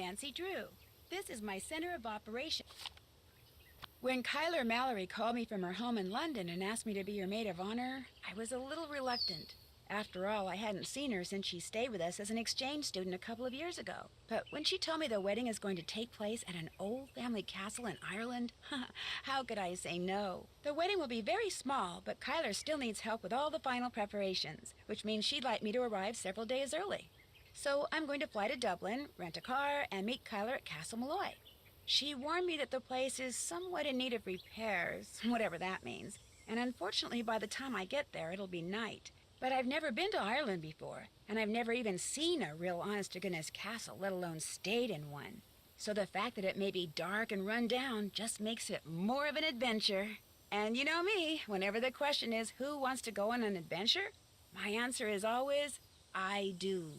Nancy Drew. This is my center of operation. When Kyler Mallory called me from her home in London and asked me to be her maid of honor, I was a little reluctant. After all, I hadn't seen her since she stayed with us as an exchange student a couple of years ago. But when she told me the wedding is going to take place at an old family castle in Ireland, how could I say no? The wedding will be very small, but Kyler still needs help with all the final preparations, which means she'd like me to arrive several days early. So I'm going to fly to Dublin, rent a car, and meet Kyler at Castle Malloy. She warned me that the place is somewhat in need of repairs, whatever that means. And unfortunately, by the time I get there, it'll be night. But I've never been to Ireland before, and I've never even seen a real honest-to-goodness castle, let alone stayed in one. So the fact that it may be dark and run down just makes it more of an adventure. And you know me, whenever the question is who wants to go on an adventure, my answer is always, I do.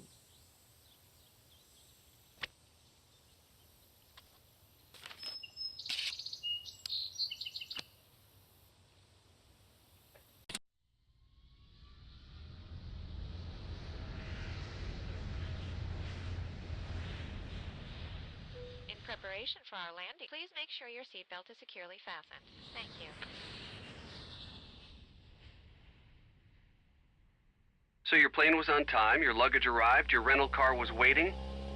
In preparation for our landing, please make sure your seatbelt is securely fastened. Thank you. So your plane was on time, your luggage arrived, your rental car was waiting?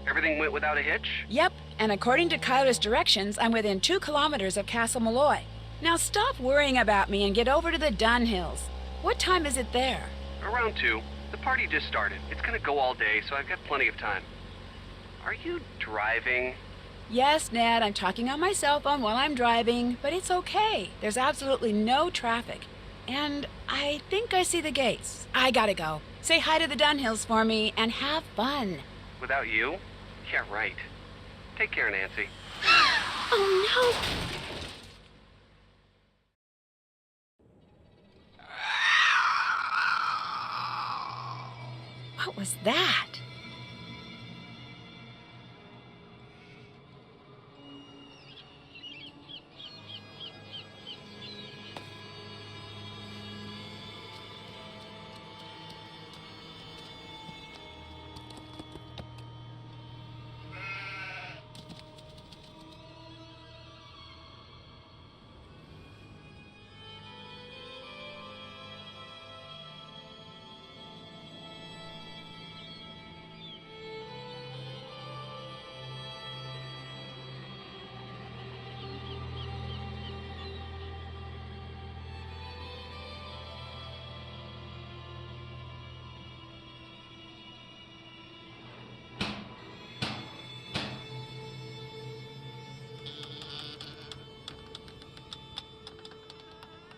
Everything went without a hitch? Yep, and according to Kyler's directions, I'm within 2 kilometers of Castle Malloy. Now stop worrying about me and get over to the Dunhills. What time is it there? Around 2. The party just started. It's gonna go all day, so I've got plenty of time. Are you driving? Yes, Ned, I'm talking on my cell phone while I'm driving, but it's okay. There's absolutely no traffic. And I think I see the gates. I gotta go. Say hi to the Dunhills for me and have fun. Without you? Yeah, right. Take care, Nancy. Oh, no! What was that?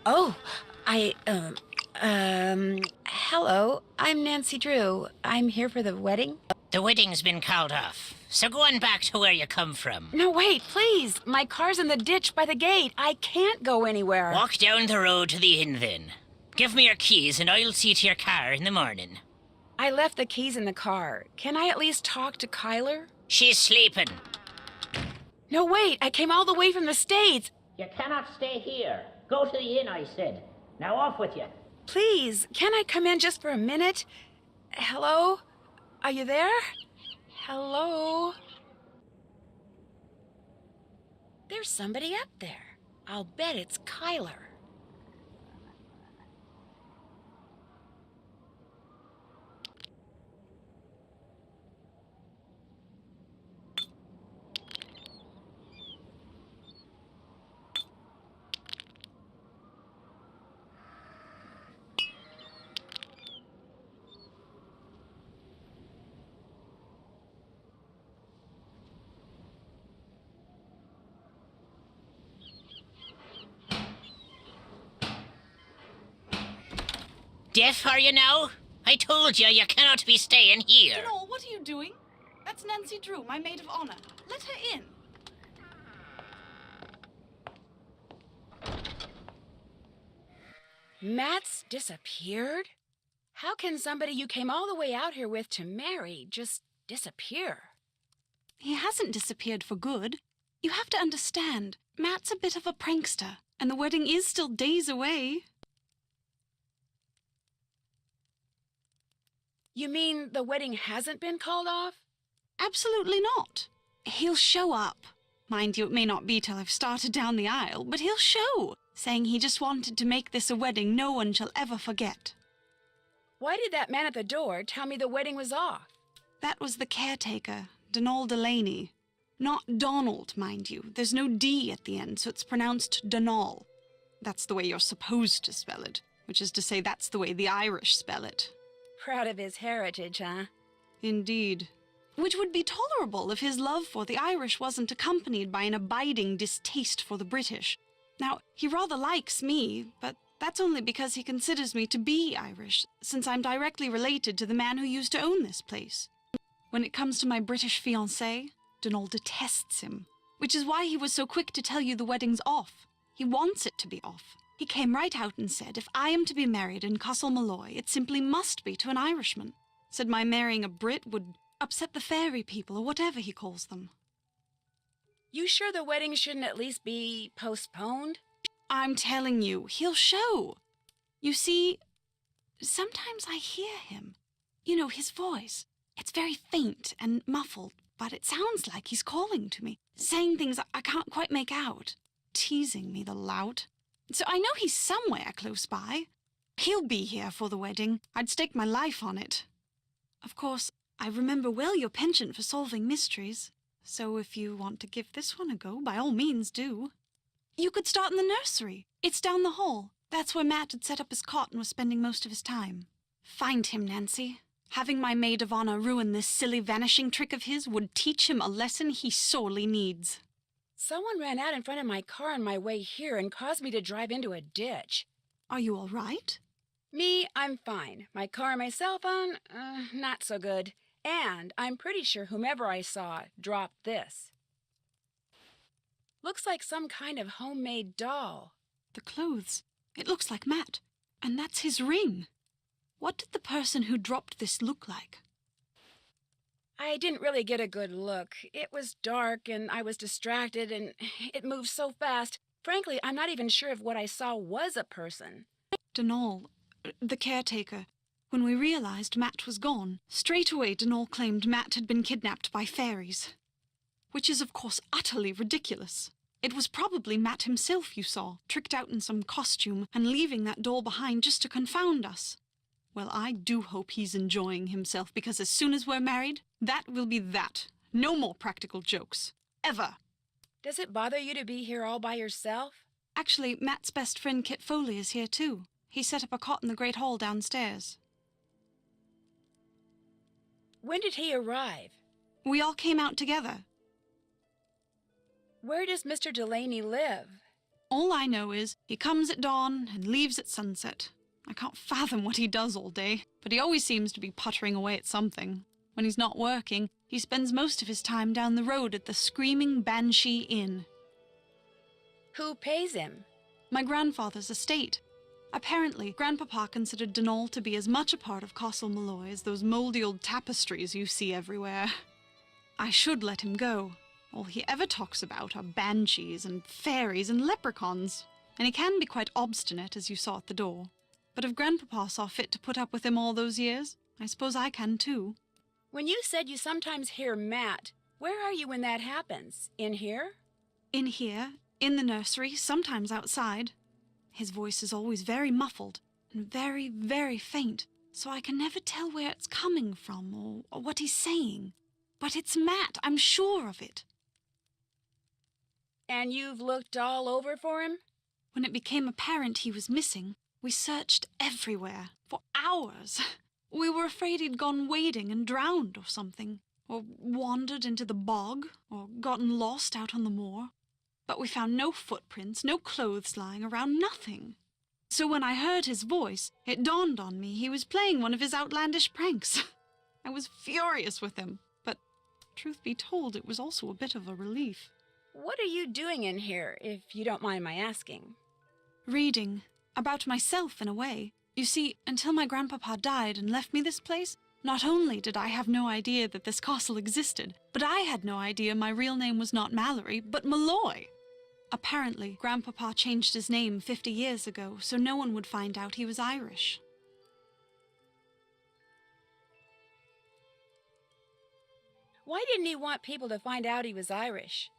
Oh, hello. I'm Nancy Drew. I'm here for the wedding. The wedding's been called off, so go on back to where you come from. No, wait, please. My car's in the ditch by the gate. I can't go anywhere. Walk down the road to the inn then. Give me your keys and I'll see to your car in the morning. I left the keys in the car. Can I at least talk to Kyler? She's sleeping. No, wait. I came all the way from the States. You cannot stay here. Go to the inn, I said. Now off with you. Please, can I come in just for a minute? Hello? Are you there? Hello? There's somebody up there. I'll bet it's Kyler. Deaf are you now? I told you you cannot be staying here. General, what are you doing? That's Nancy Drew, my maid of honor. Let her in. Matt's disappeared? How can somebody you came all the way out here with to marry just disappear? He hasn't disappeared for good. You have to understand, Matt's a bit of a prankster, and the wedding is still days away. You mean the wedding hasn't been called off? Absolutely not. He'll show up. Mind you, it may not be till I've started down the aisle, but he'll show, saying he just wanted to make this a wedding no one shall ever forget. Why did that man at the door tell me the wedding was off? That was the caretaker, Donald Delaney. Not Donald, mind you. There's no D at the end, so it's pronounced Donal. That's the way you're supposed to spell it, which is to say that's the way the Irish spell it. Proud of his heritage, huh? Indeed. Which would be tolerable if his love for the Irish wasn't accompanied by an abiding distaste for the British. Now, he rather likes me, but that's only because he considers me to be Irish, since I'm directly related to the man who used to own this place. When it comes to my British fiancé, Donal detests him, which is why he was so quick to tell you the wedding's off. He wants it to be off. He came right out and said, if I am to be married in Castle Malloy, it simply must be to an Irishman. Said my marrying a Brit would upset the fairy people, or whatever he calls them. You sure the wedding shouldn't at least be postponed? I'm telling you, he'll show. You see, sometimes I hear him. You know, his voice. It's very faint and muffled, but it sounds like he's calling to me, saying things I can't quite make out, teasing me, the lout. So I know he's somewhere close by. He'll be here for the wedding. I'd stake my life on it. Of course, I remember well your penchant for solving mysteries, so if you want to give this one a go, by all means do. You could start in the nursery. It's down the hall. That's where Matt had set up his cot and was spending most of his time. Find him, Nancy. Having my maid of honor ruin this silly vanishing trick of his would teach him a lesson he sorely needs. Someone ran out in front of my car on my way here and caused me to drive into a ditch. Are you all right? Me, I'm fine. My car and my cell phone, not so good. And I'm pretty sure whomever I saw dropped this. Looks like some kind of homemade doll. The clothes. It looks like Matt. And that's his ring. What did the person who dropped this look like? I didn't really get a good look. It was dark and I was distracted and it moved so fast. Frankly, I'm not even sure if what I saw was a person. Donal, the caretaker. When we realized Matt was gone, straight away Donal claimed Matt had been kidnapped by fairies. Which is, of course, utterly ridiculous. It was probably Matt himself you saw, tricked out in some costume and leaving that doll behind just to confound us. Well, I do hope he's enjoying himself, because as soon as we're married, that will be that. No more practical jokes. Ever. Does it bother you to be here all by yourself? Actually, Matt's best friend Kit Foley is here too. He set up a cot in the great hall downstairs. When did he arrive? We all came out together. Where does Mr. Delaney live? All I know is he comes at dawn and leaves at sunset. I can't fathom what he does all day, but he always seems to be puttering away at something. When he's not working, he spends most of his time down the road at the Screaming Banshee Inn. Who pays him? My grandfather's estate. Apparently, Grandpapa considered Donal to be as much a part of Castle Malloy as those mouldy old tapestries you see everywhere. I should let him go. All he ever talks about are banshees and fairies and leprechauns, and he can be quite obstinate, as you saw at the door. But if Grandpapa saw fit to put up with him all those years, I suppose I can too. When you said you sometimes hear Matt, where are you when that happens? In here? In here, in the nursery, sometimes outside. His voice is always very muffled and very, very faint, so I can never tell where it's coming from or what he's saying. But it's Matt, I'm sure of it. And you've looked all over for him? When it became apparent he was missing, we searched everywhere, for hours. We were afraid he'd gone wading and drowned or something, or wandered into the bog, or gotten lost out on the moor. But we found no footprints, no clothes lying around, nothing. So when I heard his voice, it dawned on me he was playing one of his outlandish pranks. I was furious with him, but truth be told, it was also a bit of a relief. What are you doing in here, if you don't mind my asking? Reading. About myself, in a way. You see, until my grandpapa died and left me this place, not only did I have no idea that this castle existed, but I had no idea my real name was not Mallory, but Malloy. Apparently, Grandpapa changed his name 50 years ago, so no one would find out he was Irish. Why didn't he want people to find out he was Irish?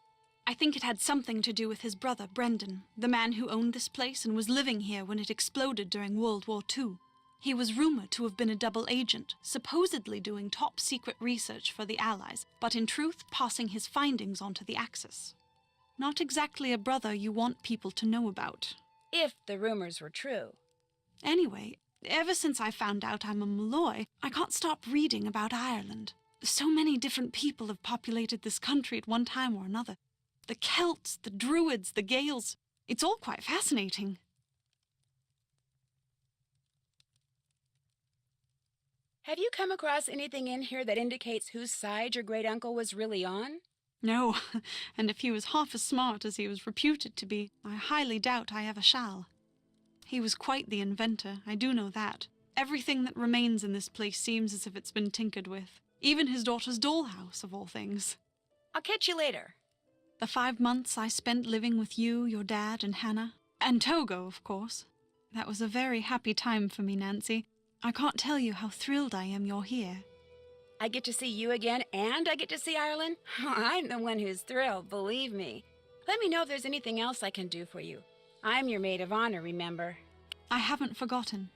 I think it had something to do with his brother, Brendan, the man who owned this place and was living here when it exploded during World War II. He was rumored to have been a double agent, supposedly doing top-secret research for the Allies, but in truth passing his findings onto the Axis. Not exactly a brother you want people to know about. If the rumors were true. Anyway, ever since I found out I'm a Malloy, I can't stop reading about Ireland. So many different people have populated this country at one time or another. The Celts, the Druids, the Gaels. It's all quite fascinating. Have you come across anything in here that indicates whose side your great-uncle was really on? No, and if he was half as smart as he was reputed to be, I highly doubt I ever shall. He was quite the inventor, I do know that. Everything that remains in this place seems as if it's been tinkered with. Even his daughter's dollhouse, of all things. I'll catch you later. The 5 months I spent living with you, your dad, and Hannah. And Togo, of course. That was a very happy time for me, Nancy. I can't tell you how thrilled I am you're here. I get to see you again, and I get to see Ireland? I'm the one who's thrilled, believe me. Let me know if there's anything else I can do for you. I'm your maid of honor, remember? I haven't forgotten.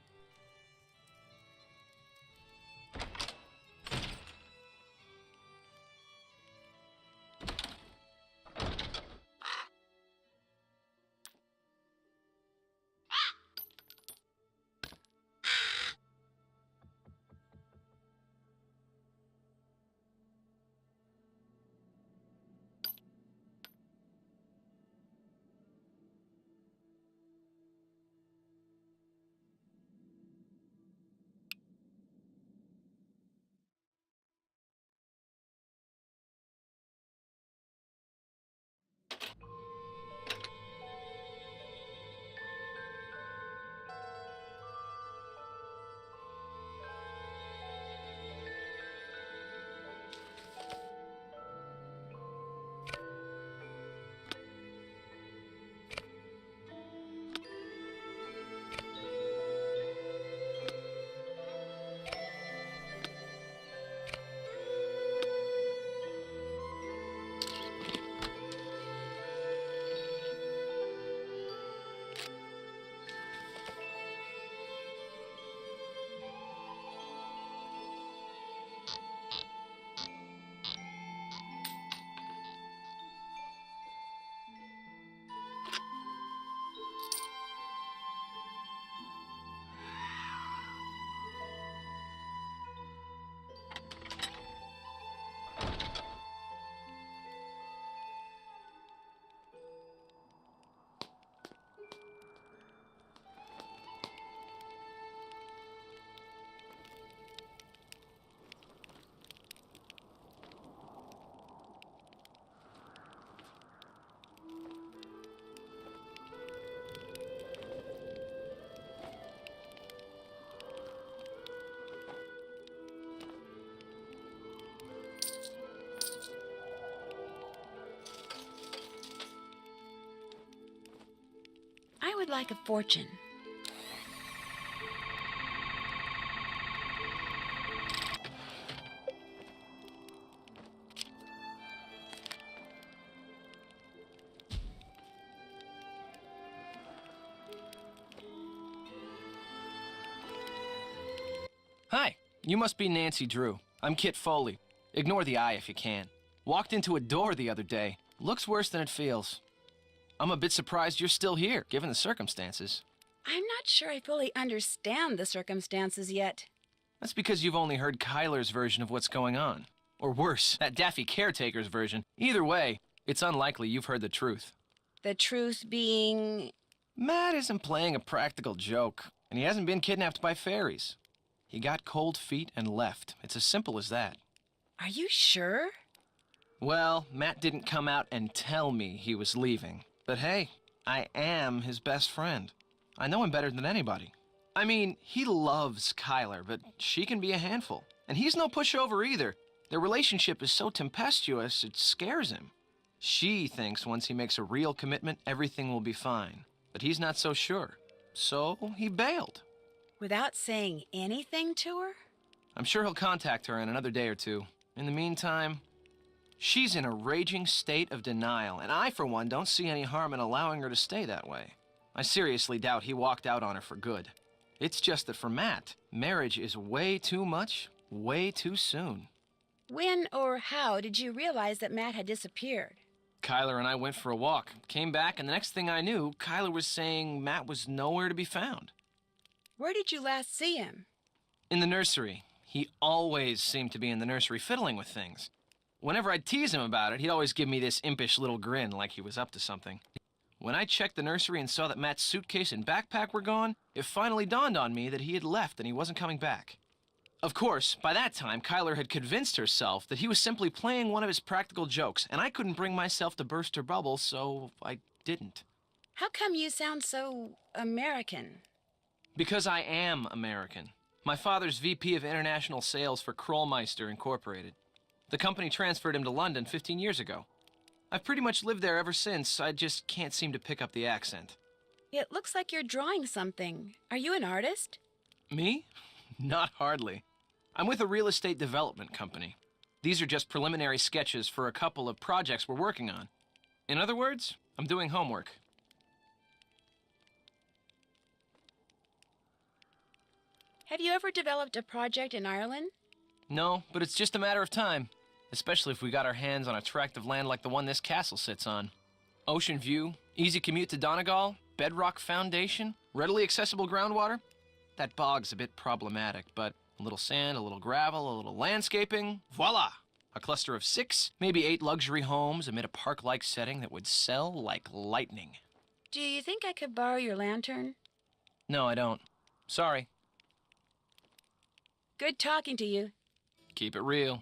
I would like a fortune. Hi, you must be Nancy Drew. I'm Kit Foley. Ignore the eye if you can. Walked into a door the other day. Looks worse than it feels. I'm a bit surprised you're still here, given the circumstances. I'm not sure I fully understand the circumstances yet. That's because you've only heard Kyler's version of what's going on. Or worse, that daffy caretaker's version. Either way, it's unlikely you've heard the truth. The truth being... Matt isn't playing a practical joke, and he hasn't been kidnapped by fairies. He got cold feet and left. It's as simple as that. Are you sure? Well, Matt didn't come out and tell me he was leaving. But hey, I am his best friend. I know him better than anybody. I mean, he loves Kyler, but she can be a handful. And he's no pushover either. Their relationship is so tempestuous, it scares him. She thinks once he makes a real commitment, everything will be fine. But he's not so sure. So he bailed. Without saying anything to her? I'm sure he'll contact her in another day or two. In the meantime, She's in a raging state of denial, and I, for one, don't see any harm in allowing her to stay that way. I seriously doubt he walked out on her for good. It's just that for Matt, marriage is way too much, way too soon. When or how did you realize that Matt had disappeared? Kyler and I went for a walk, came back, and the next thing I knew, Kyler was saying Matt was nowhere to be found. Where did you last see him? In the nursery. He always seemed to be in the nursery fiddling with things. Whenever I'd tease him about it, he'd always give me this impish little grin like he was up to something. When I checked the nursery and saw that Matt's suitcase and backpack were gone, it finally dawned on me that he had left and he wasn't coming back. Of course, by that time, Kyler had convinced herself that he was simply playing one of his practical jokes, and I couldn't bring myself to burst her bubble, so I didn't. How come you sound so American? Because I am American. My father's VP of International Sales for Krollmeister Incorporated. The company transferred him to London 15 years ago. I've pretty much lived there ever since. I just can't seem to pick up the accent. It looks like you're drawing something. Are you an artist? Me? Not hardly. I'm with a real estate development company. These are just preliminary sketches for a couple of projects we're working on. In other words, I'm doing homework. Have you ever developed a project in Ireland? No, but it's just a matter of time. Especially if we got our hands on a tract of land like the one this castle sits on. Ocean view, easy commute to Donegal, bedrock foundation, readily accessible groundwater. That bog's a bit problematic, but a little sand, a little gravel, a little landscaping, voila! A cluster of 6, maybe 8 luxury homes amid a park-like setting that would sell like lightning. Do you think I could borrow your lantern? No, I don't. Sorry. Good talking to you. Keep it real.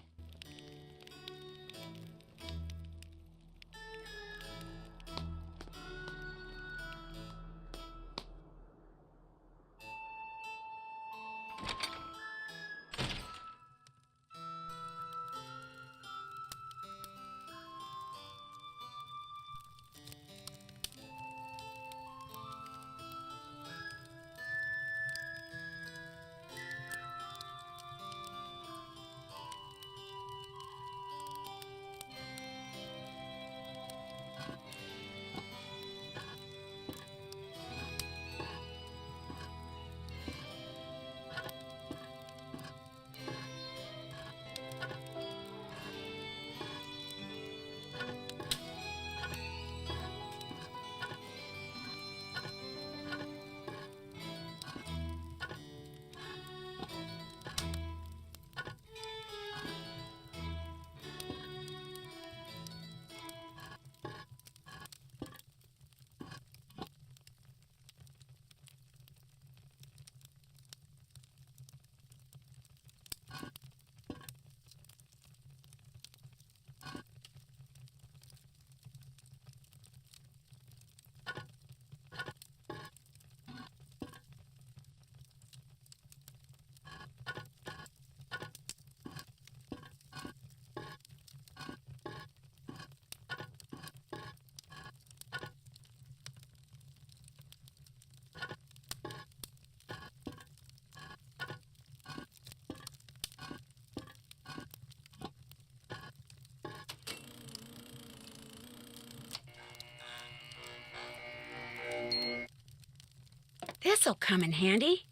This'll come in handy.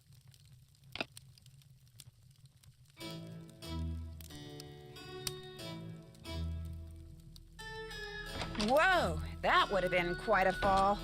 Whoa, that would have been quite a fall.